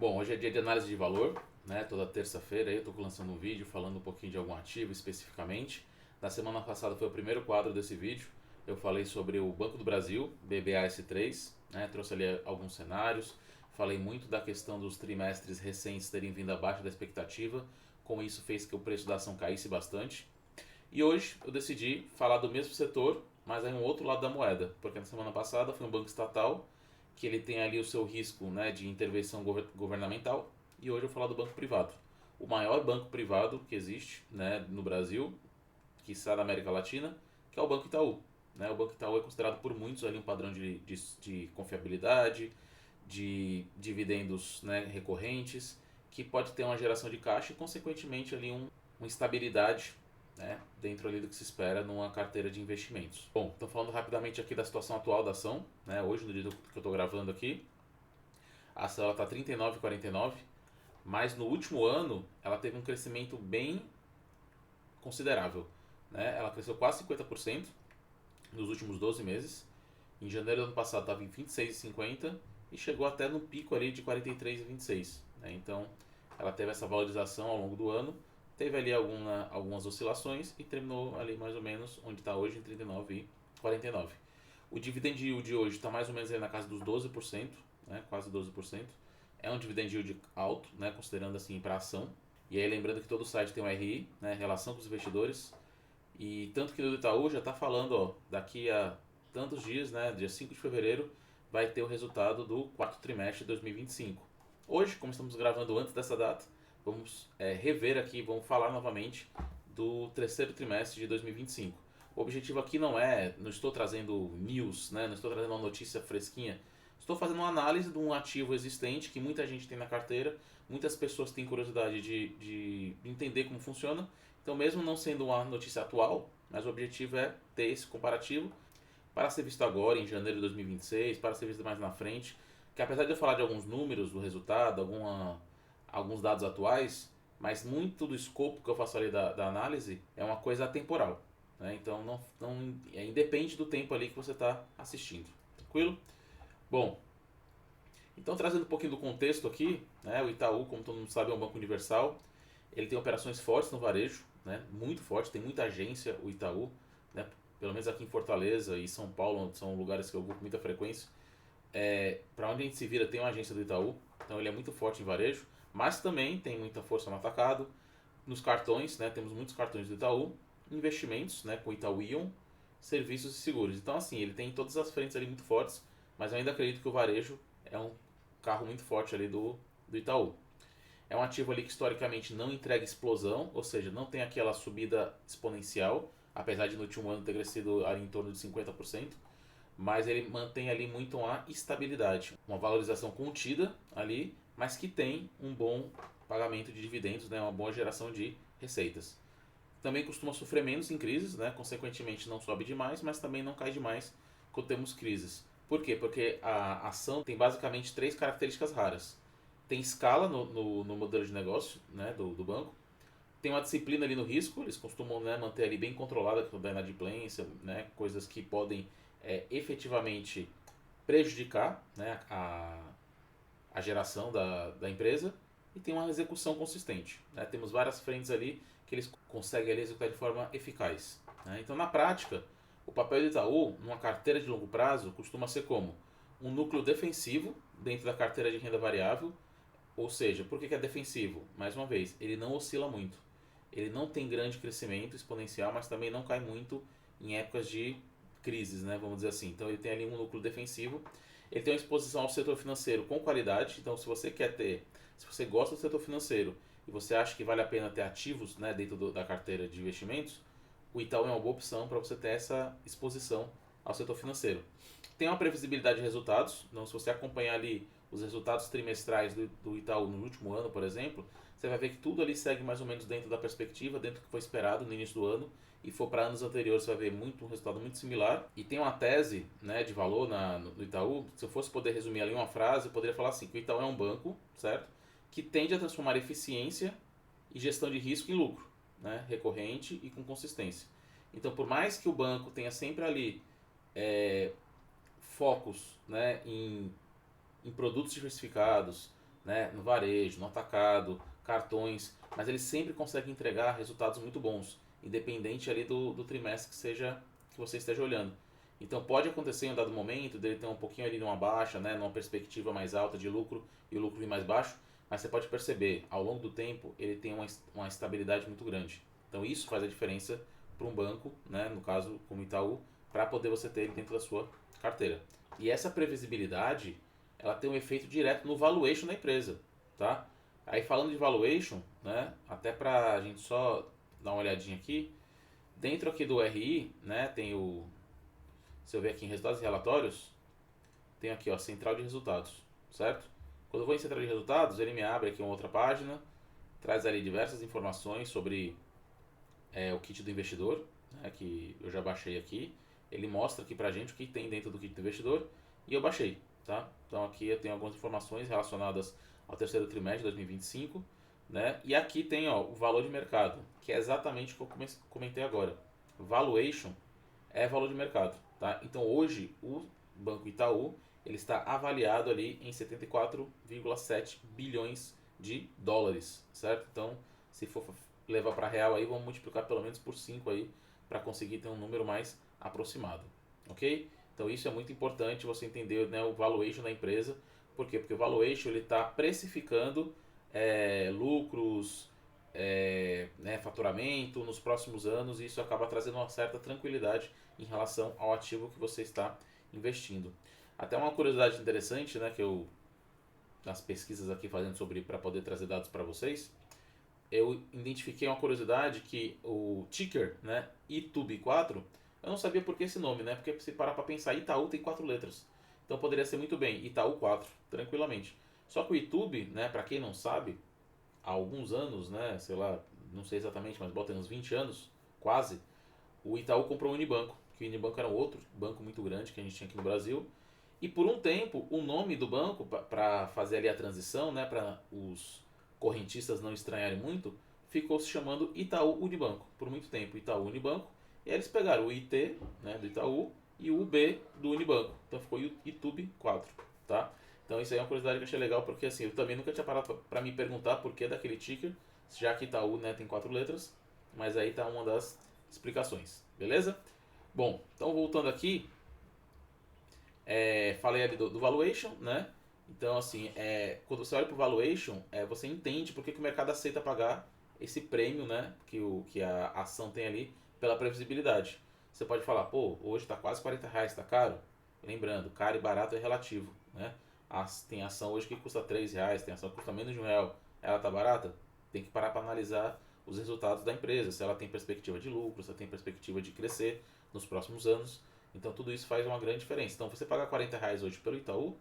Bom, hoje é dia de análise de valor, né? Toda terça-feira eu estou lançando um vídeo falando um pouquinho de algum ativo especificamente. Na semana passada foi o primeiro quadro desse vídeo. Eu falei sobre o Banco do Brasil, BBAS3, né? Trouxe ali alguns cenários. Falei muito da questão dos trimestres recentes terem vindo abaixo da expectativa. Com isso fez que o preço da ação caísse bastante. E hoje eu decidi falar do mesmo setor, mas aí um outro lado da moeda, porque na semana passada foi um banco estatal que ele tem ali o seu risco, né, de intervenção governamental, e hoje eu vou falar do banco privado. O maior banco privado que existe, né, no Brasil, que está na América Latina, que é o Banco Itaú. Né? O Banco Itaú é considerado por muitos ali um padrão de confiabilidade, de dividendos, né, recorrentes, que pode ter uma geração de caixa e, consequentemente, ali uma estabilidade, né, dentro ali do que se espera numa carteira de investimentos. Bom, então falando rapidamente aqui da situação atual da ação, né, hoje no dia que eu estou gravando aqui, a ação está R$ 39,49, mas no último ano ela teve um crescimento bem considerável. Né? Ela cresceu quase 50% nos últimos 12 meses. Em janeiro do ano passado estava em 26,50 e chegou até no pico ali de 43,26. Né? Então ela teve essa valorização ao longo do ano, teve ali algumas oscilações e terminou ali mais ou menos onde está hoje, em 39,49. O dividend yield de hoje está mais ou menos ali na casa dos 12%, né? Quase 12%. É um dividend yield alto, né? Considerando assim para ação. E aí lembrando que todo site tem um RI, né? Relação com os investidores. E tanto que no Itaú já está falando, ó, daqui a tantos dias, né, dia 5 de fevereiro, vai ter o resultado do quarto trimestre de 2025. Hoje, como estamos gravando antes dessa data, vamos rever aqui, vamos falar novamente do terceiro trimestre de 2025. O objetivo aqui não estou trazendo news, né, não estou trazendo uma notícia fresquinha, estou fazendo uma análise de um ativo existente que muita gente tem na carteira, muitas pessoas têm curiosidade de entender como funciona. Então, mesmo não sendo uma notícia atual, mas o objetivo é ter esse comparativo para ser visto agora, em janeiro de 2026, para ser visto mais na frente. Que apesar de eu falar de alguns números do resultado, alguns dados atuais, mas muito do escopo que eu faço ali da análise é uma coisa atemporal. Né? Então, independe do tempo ali que você está assistindo. Tranquilo? Bom, então trazendo um pouquinho do contexto aqui, né, o Itaú, como todo mundo sabe, é um banco universal. Ele tem operações fortes no varejo, né, muito forte, tem muita agência o Itaú, né, pelo menos aqui em Fortaleza e São Paulo, são lugares que eu vou com muita frequência. Para onde a gente se vira tem uma agência do Itaú, então ele é muito forte em varejo, mas também tem muita força no atacado, nos cartões, né, temos muitos cartões do Itaú, investimentos, né, com o Itaú Ion, serviços e seguros. Então assim, ele tem todas as frentes ali muito fortes, mas eu ainda acredito que o varejo é um carro muito forte ali do Itaú. É um ativo ali que historicamente não entrega explosão, ou seja, não tem aquela subida exponencial, apesar de no último ano ter crescido ali em torno de 50%, mas ele mantém ali muito uma estabilidade, uma valorização contida ali, mas que tem um bom pagamento de dividendos, né, uma boa geração de receitas. Também costuma sofrer menos em crises, né, consequentemente não sobe demais, mas também não cai demais quando temos crises. Por quê? Porque a ação tem basicamente três características raras. Tem escala no modelo de negócio, né, do banco. Tem uma disciplina ali no risco, eles costumam, né, manter ali bem controlada a inadimplência, né, coisas que podem efetivamente prejudicar, né, a geração da empresa. E tem uma execução consistente. Né? Temos várias frentes ali que eles conseguem ali executar de forma eficaz. Né? Então, na prática, o papel do Itaú, numa carteira de longo prazo, costuma ser como um núcleo defensivo dentro da carteira de renda variável. Ou seja, por que é defensivo? Mais uma vez, ele não oscila muito. Ele não tem grande crescimento exponencial, mas também não cai muito em épocas de crises, né? Vamos dizer assim. Então ele tem ali um núcleo defensivo. Ele tem uma exposição ao setor financeiro com qualidade. Então, se você gosta do setor financeiro e você acha que vale a pena ter ativos, né, dentro da carteira de investimentos, o Itaú é uma boa opção para você ter essa exposição ao setor financeiro. Tem uma previsibilidade de resultados. Então, se você acompanhar ali os resultados trimestrais do Itaú no último ano, por exemplo, você vai ver que tudo ali segue mais ou menos dentro da perspectiva, dentro do que foi esperado no início do ano. E for para anos anteriores, você vai ver um resultado muito similar. E tem uma tese, né, de valor no Itaú. Se eu fosse poder resumir ali uma frase, eu poderia falar assim, que o Itaú é um banco, certo? Que tende a transformar eficiência e gestão de risco em lucro, né, recorrente e com consistência. Então, por mais que o banco tenha sempre ali focos, né, em produtos diversificados, né, no varejo, no atacado, cartões, mas ele sempre consegue entregar resultados muito bons, independente ali do trimestre que você esteja olhando. Então pode acontecer em um dado momento dele ter um pouquinho ali numa baixa, né, numa perspectiva mais alta de lucro e o lucro vir mais baixo, mas você pode perceber, ao longo do tempo, ele tem uma estabilidade muito grande. Então isso faz a diferença para um banco, né, no caso como Itaú, para poder você ter ele dentro da sua carteira. E essa previsibilidade, ela tem um efeito direto no valuation da empresa, tá? Aí falando de valuation, né, até para a gente só dar uma olhadinha aqui, dentro aqui do RI, né, tem o, se eu ver aqui em resultados e relatórios, tem aqui ó, central de resultados, certo? Quando eu vou em central de resultados, ele me abre aqui uma outra página, traz ali diversas informações sobre o kit do investidor, né, que eu já baixei aqui. Ele mostra aqui pra gente o que tem dentro do kit do investidor e eu baixei, tá? Então aqui eu tenho algumas informações relacionadas ao terceiro trimestre de 2025, né? E aqui tem ó, o valor de mercado, que é exatamente o que eu comentei agora. Valuation é valor de mercado, tá? Então hoje o Banco Itaú ele está avaliado ali em 74,7 bilhões de dólares, certo? Então, se for levar para real aí, vamos multiplicar pelo menos por 5 aí para conseguir ter um número mais aproximado, ok? Então isso é muito importante você entender, né, o valuation da empresa. Por quê? Porque o valuation ele está precificando lucros, né, faturamento nos próximos anos, e isso acaba trazendo uma certa tranquilidade em relação ao ativo que você está investindo. Até uma curiosidade interessante, né, que eu nas pesquisas aqui fazendo sobre para poder trazer dados para vocês, eu identifiquei uma curiosidade que o ticker, né, ITUB4, eu não sabia por que esse nome, né? Porque se parar para pensar, Itaú tem 4 letras. Então poderia ser muito bem Itaú 4, tranquilamente. Só que o YouTube, né, para quem não sabe, há alguns anos, né, sei lá, não sei exatamente, mas bota uns 20 anos, quase, o Itaú comprou o Unibanco, que o Unibanco era um outro banco muito grande que a gente tinha aqui no Brasil. E por um tempo, o nome do banco, para fazer ali a transição, né, para os correntistas não estranharem muito, ficou se chamando Itaú Unibanco, por muito tempo, Itaú Unibanco. E aí eles pegaram o IT, né, do Itaú, e o UB do Unibanco. Então ficou ITUB 4, tá? Então isso aí é uma curiosidade que eu achei legal, porque assim, eu também nunca tinha parado para me perguntar por que daquele ticker, já que Itaú, né, tem 4 letras, mas aí tá uma das explicações, beleza? Bom, então voltando aqui, falei ali do valuation, né? Então, assim, quando você olha para o valuation, você entende por que o mercado aceita pagar esse prêmio, né? Que a ação tem ali pela previsibilidade. Você pode falar, pô, hoje está quase R$ 40, está caro? Lembrando, caro e barato é relativo, né? Tem ação hoje que custa R$ 3, tem ação que custa menos de R$ 1. Ela está barata? Tem que parar para analisar os resultados da empresa, se ela tem perspectiva de lucro, se ela tem perspectiva de crescer nos próximos anos. Então tudo isso faz uma grande diferença. Então você pagar R$ 40 hoje pelo Itaú,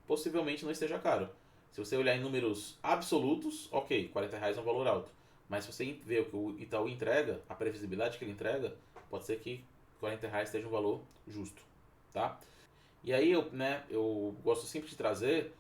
possivelmente não esteja caro. Se você olhar em números absolutos, ok, R$ 40 é um valor alto. Mas se você vê o que o Itaú entrega, a previsibilidade que ele entrega, pode ser que R$ 40 esteja um valor justo, tá? E aí eu gosto sempre de trazer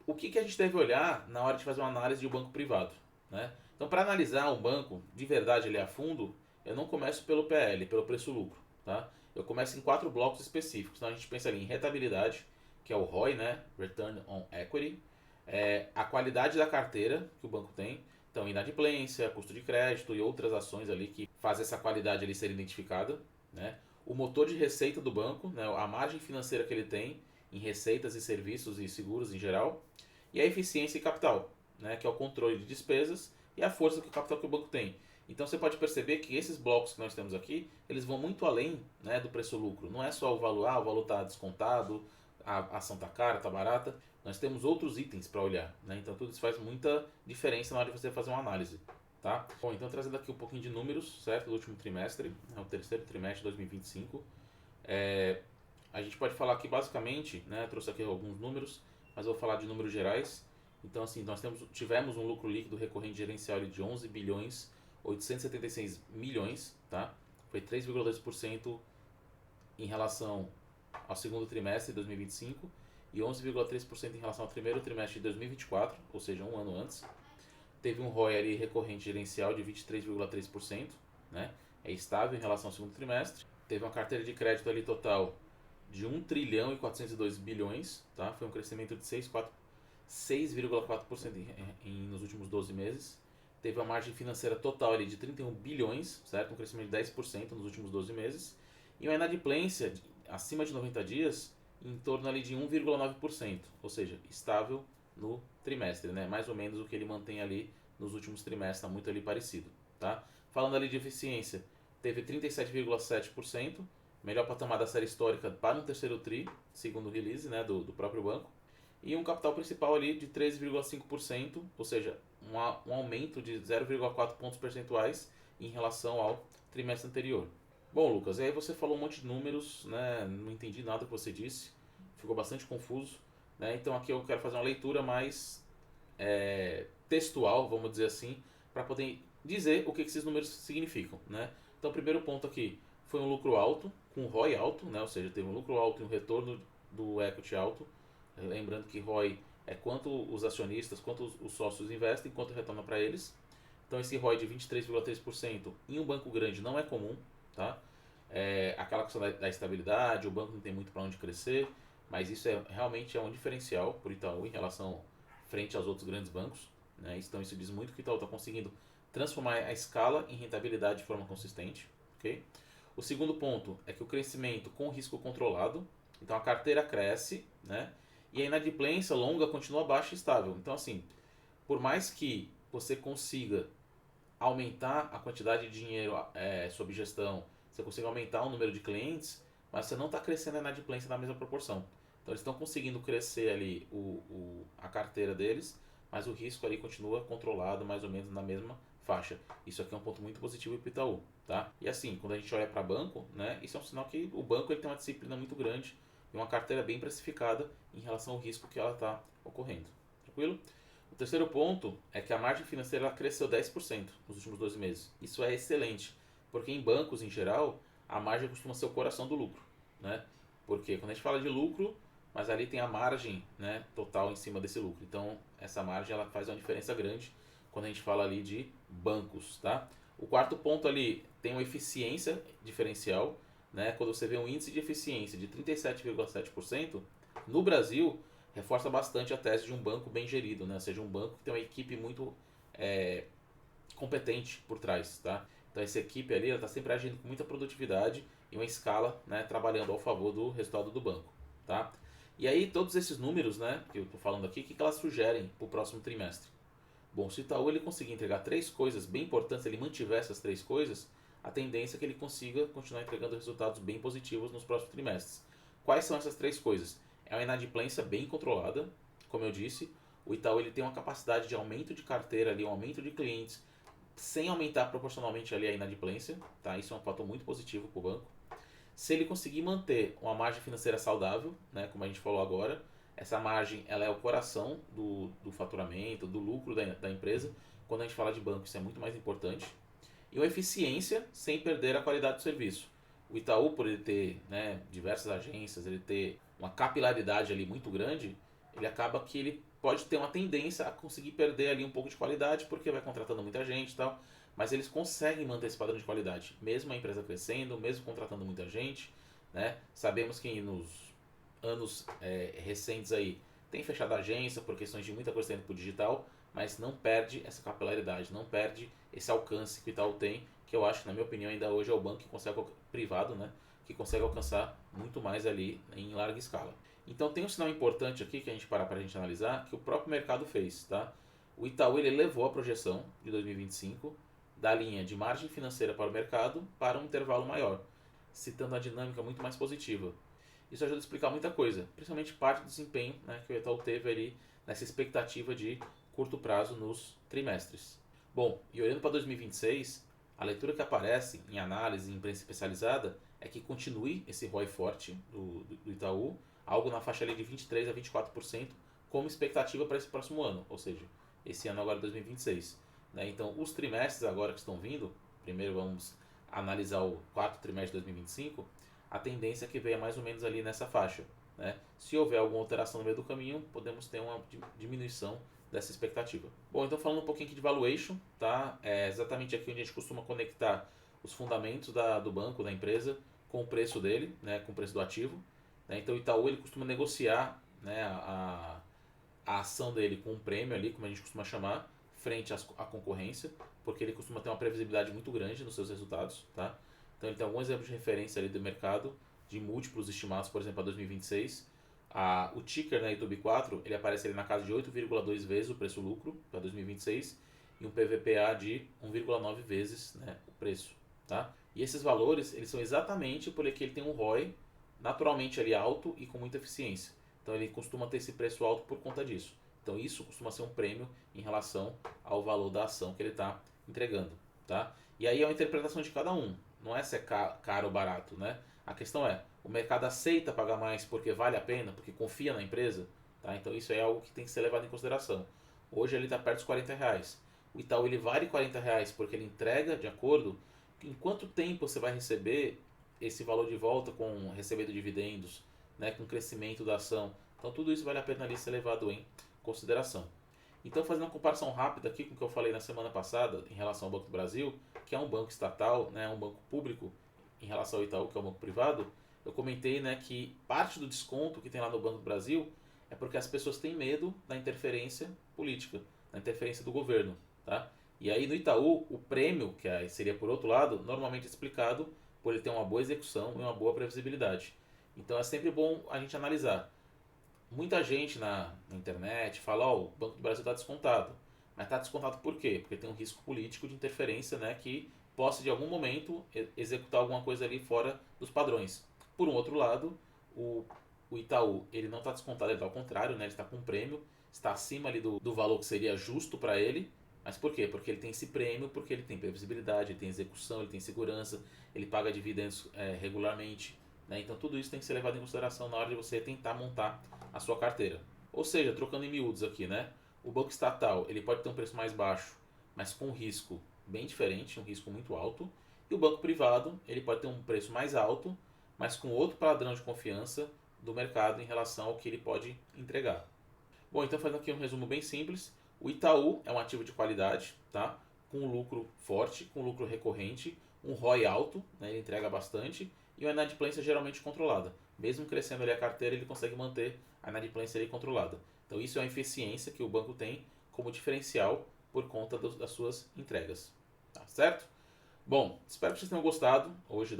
o que a gente deve olhar na hora de fazer uma análise de um banco privado, né? Então, para analisar um banco de verdade ali a fundo, eu não começo pelo PL, pelo preço-lucro, tá? Eu começo em 4 blocos específicos. Então, a gente pensa ali em rentabilidade, que é o ROI, né? Return on Equity, a qualidade da carteira que o banco tem, então inadimplência, custo de crédito e outras ações ali que fazem essa qualidade ali ser identificada, né? O motor de receita do banco, né? A margem financeira que ele tem em receitas e serviços e seguros em geral, e a eficiência e capital, né? Que é o controle de despesas e a força que o capital que o banco tem. Então você pode perceber que esses blocos que nós temos aqui, eles vão muito além, né, do preço-lucro. Não é só o valor, o valor está descontado, a ação está cara, está barata. Nós temos outros itens para olhar, né? Então tudo isso faz muita diferença na hora de você fazer uma análise, tá? Bom, então trazendo aqui um pouquinho de números, certo? Do último trimestre, né, o terceiro trimestre de 2025. A gente pode falar aqui basicamente, né, trouxe aqui alguns números, mas eu vou falar de números gerais. Então assim, nós tivemos um lucro líquido recorrente gerencial de 11 bilhões 876 milhões, tá? Foi 3,2% em relação ao segundo trimestre de 2025 e 11,3% em relação ao primeiro trimestre de 2024, ou seja, um ano antes. Teve um ROI ali recorrente gerencial de 23,3%, né? É estável em relação ao segundo trimestre. Teve uma carteira de crédito ali total de 1 trilhão e 402 bilhões, tá? Foi um crescimento de 6,4% nos últimos 12 meses. Teve uma margem financeira total ali de 31 bilhões, certo? Um crescimento de 10% nos últimos 12 meses. E uma inadimplência acima de 90 dias em torno ali de 1,9%, ou seja, estável no trimestre, né? Mais ou menos o que ele mantém ali nos últimos trimestres, está muito ali parecido, tá? Falando ali de eficiência, teve 37,7%, melhor patamar da série histórica para um terceiro tri, segundo o release, né, do próprio banco, e um capital principal ali de 13,5%, ou seja, um aumento de 0,4 pontos percentuais em relação ao trimestre anterior. Bom, Lucas, e aí você falou um monte de números, né? Não entendi nada que você disse, ficou bastante confuso, né? Então aqui eu quero fazer uma leitura mais textual, vamos dizer assim, para poder dizer o que esses números significam, né? Então, o primeiro ponto aqui foi um lucro alto, com um ROI alto, né? Ou seja, teve um lucro alto e um retorno do equity alto. Lembrando que ROI é quanto os acionistas, quanto os sócios investem, quanto retorna para eles. Então, esse ROI de 23,3% em um banco grande não é comum, tá? Aquela questão da estabilidade, o banco não tem muito para onde crescer, mas isso realmente é um diferencial para o Itaú em relação frente aos outros grandes bancos, né? Então, isso diz muito que o Itaú está conseguindo transformar a escala em rentabilidade de forma consistente, ok? O segundo ponto é que o crescimento com risco controlado, então a carteira cresce, né? E a inadimplência longa continua baixa e estável. Então, assim, por mais que você consiga aumentar a quantidade de dinheiro sob gestão, você consiga aumentar o número de clientes, mas você não está crescendo a inadimplência na mesma proporção. Então eles estão conseguindo crescer ali a carteira deles, mas o risco ali continua controlado mais ou menos na mesma faixa. Isso aqui é um ponto muito positivo para o Itaú, tá? E assim, quando a gente olha para banco, né, isso é um sinal que o banco ele tem uma disciplina muito grande e uma carteira bem precificada em relação ao risco que ela está ocorrendo. Tranquilo? O terceiro ponto é que a margem financeira ela cresceu 10% nos últimos 12 meses. Isso é excelente, porque em bancos, em geral, a margem costuma ser o coração do lucro, né? Porque quando a gente fala de lucro, mas ali tem a margem, né, total em cima desse lucro. Então, essa margem ela faz uma diferença grande quando a gente fala ali de bancos, tá? O quarto ponto ali tem uma eficiência diferencial, né? Quando você vê um índice de eficiência de 37,7%, no Brasil, reforça bastante a tese de um banco bem gerido, né? Ou seja, um banco que tem uma equipe muito competente por trás, tá? Então essa equipe ali está sempre agindo com muita produtividade e uma escala, né, trabalhando ao favor do resultado do banco, tá? E aí todos esses números, né, que eu estou falando aqui, o que elas sugerem para o próximo trimestre? Bom, se o Itaú ele conseguir entregar três coisas bem importantes, ele mantiver essas três coisas, a tendência é que ele consiga continuar entregando resultados bem positivos nos próximos trimestres. Quais são essas três coisas? É uma inadimplência bem controlada, como eu disse. O Itaú ele tem uma capacidade de aumento de carteira, ali, um aumento de clientes, sem aumentar proporcionalmente ali a inadimplência. Tá? Isso é um fator muito positivo para o banco. Se ele conseguir manter uma margem financeira saudável, né, como a gente falou agora, essa margem ela é o coração do faturamento, do lucro da empresa. Quando a gente fala de banco, isso é muito mais importante. E uma eficiência sem perder a qualidade do serviço. O Itaú, por ele ter, né, diversas agências, ele ter uma capilaridade ali muito grande, ele acaba que ele pode ter uma tendência a conseguir perder ali um pouco de qualidade, porque vai contratando muita gente e tal, mas eles conseguem manter esse padrão de qualidade, mesmo a empresa crescendo, mesmo contratando muita gente, né? Sabemos que nos anos recentes aí tem fechado a agência por questões de muita coisa indo para o digital, mas não perde essa capilaridade, não perde esse alcance que o Itaú tem, que eu acho que na minha opinião ainda hoje é o banco que consegue, privado, né, que consegue alcançar muito mais ali em larga escala. Então tem um sinal importante aqui que a gente para a gente analisar, que o próprio mercado fez, tá? O Itaú ele elevou a projeção de 2025 da linha de margem financeira para o mercado para um intervalo maior, citando a dinâmica muito mais positiva. Isso ajuda a explicar muita coisa, principalmente parte do desempenho, né, que o Itaú teve ali nessa expectativa de curto prazo nos trimestres. Bom, e olhando para 2026, a leitura que aparece em análise em imprensa especializada é que continue esse ROI forte do Itaú, algo na faixa ali de 23% a 24%, como expectativa para esse próximo ano, ou seja, esse ano agora 2026. Né? Então, os trimestres agora que estão vindo, primeiro vamos analisar o quarto trimestre de 2025, a tendência é que venha mais ou menos ali nessa faixa. Né? Se houver alguma alteração no meio do caminho, podemos ter uma diminuição dessa expectativa. Bom, então falando um pouquinho aqui de valuation, tá? É exatamente aqui onde a gente costuma conectar os fundamentos do banco, da empresa, com o preço dele, né, com o preço do ativo. Né? Então o Itaú ele costuma negociar, né, a ação dele com um prêmio ali, como a gente costuma chamar, frente à concorrência, porque ele costuma ter uma previsibilidade muito grande nos seus resultados, tá? Então ele tem alguns exemplos de referência ali do mercado, de múltiplos estimados, por exemplo, a 2026. O ticker na YouTube 4, ele aparece ali na casa de 8,2 vezes o preço-lucro para 2026 e um PVPA de 1,9 vezes, né, o preço, tá? E esses valores, eles são exatamente porque ele tem um ROI naturalmente ali alto e com muita eficiência. Então ele costuma ter esse preço alto por conta disso. Então isso costuma ser um prêmio em relação ao valor da ação que ele está entregando, tá? E aí é uma interpretação de cada um. Não é se é caro ou barato, né? A questão é, o mercado aceita pagar mais porque vale a pena, porque confia na empresa, tá? Então isso é algo que tem que ser levado em consideração. Hoje ele está perto dos R$ 40. O Itaú ele vale R$ 40 porque ele entrega de acordo. Em quanto tempo você vai receber esse valor de volta com recebendo dividendos, né, com o crescimento da ação? Então tudo isso vale a pena ali ser levado em consideração. Então, fazendo uma comparação rápida aqui com o que eu falei na semana passada em relação ao Banco do Brasil, que é um banco estatal, né, um banco público, em relação ao Itaú, que é um banco privado, eu comentei, né, que parte do desconto que tem lá no Banco do Brasil é porque as pessoas têm medo da interferência política, da interferência do governo, tá? E aí no Itaú, o prêmio, que seria por outro lado, normalmente é explicado por ele ter uma boa execução e uma boa previsibilidade. Então é sempre bom a gente analisar. Muita gente na internet fala, ó, o Banco do Brasil está descontado. Mas está descontado por quê? Porque tem um risco político de interferência, né, que possa de algum momento executar alguma coisa ali fora dos padrões. Por um outro lado, o Itaú ele não está descontado, ele está ao contrário, né, ele está com um prêmio, está acima ali do valor que seria justo para ele. Mas por quê? Porque ele tem esse prêmio, porque ele tem previsibilidade, ele tem execução, ele tem segurança, ele paga dividendos regularmente. Né? Então tudo isso tem que ser levado em consideração na hora de você tentar montar a sua carteira. Ou seja, trocando em miúdos aqui, né? O banco estatal ele pode ter um preço mais baixo, mas com um risco bem diferente, um risco muito alto. E o banco privado ele pode ter um preço mais alto, mas com outro padrão de confiança do mercado em relação ao que ele pode entregar. Bom, então fazendo aqui um resumo bem simples, o Itaú é um ativo de qualidade, tá? Com um lucro forte, com um lucro recorrente, um ROI alto, né? Ele entrega bastante e uma inadimplência geralmente controlada. Mesmo crescendo ali a carteira, ele consegue manter a inadimplência ali controlada. Então isso é uma eficiência que o banco tem como diferencial por conta das suas entregas. Tá certo? Bom, espero que vocês tenham gostado hoje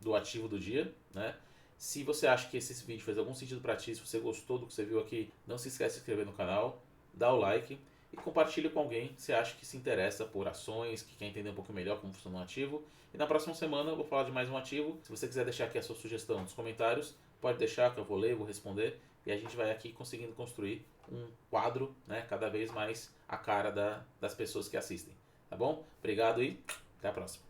do ativo do dia, né? Se você acha que esse vídeo fez algum sentido para ti, se você gostou do que você viu aqui, não se esquece de se inscrever no canal, dá o like e compartilha com alguém que você acha que se interessa por ações, que quer entender um pouco melhor como funciona um ativo. E na próxima semana eu vou falar de mais um ativo. Se você quiser deixar aqui a sua sugestão nos comentários, pode deixar que eu vou ler, vou responder. E a gente vai aqui conseguindo construir um quadro, né, cada vez mais a cara das pessoas que assistem. Tá bom? Obrigado e até a próxima.